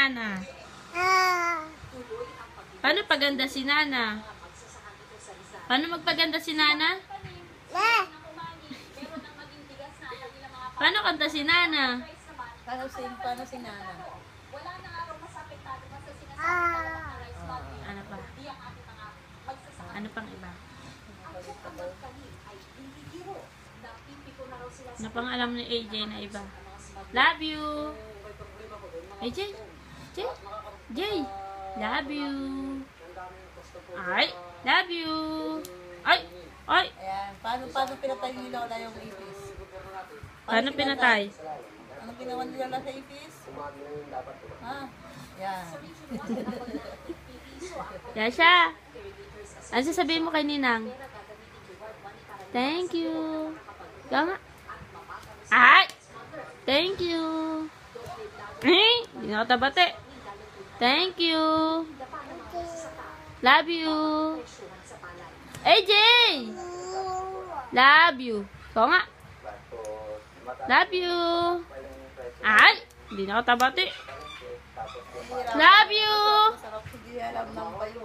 Nana? Paano paganda si Nana? Paano magpaganda si Nana? Paano kanta si Nana? Paano si Nana? Ano pa? Ano pang iba? Ano pang alam ni AJ na iba? Love you! AJ? Jay? Jay? Love you! Ay! Love you! Ay! Ay! Ayan. Paano pinatay ni Lola yung ipis? Paano pinatay? Anong ginawa ni Lola sa ipis? Ha? Yan. Yasha! Ano sasabihin mo kay Ninang? Thank you! Ikaw nga? Ay! Thank you! Eh! Hindi na katabate. Thank you! Love you! AJ! Love you! Ikaw nga? Love you! Ay! Hindi na katabate. Love you! Sarap, hindi alam ng bayo.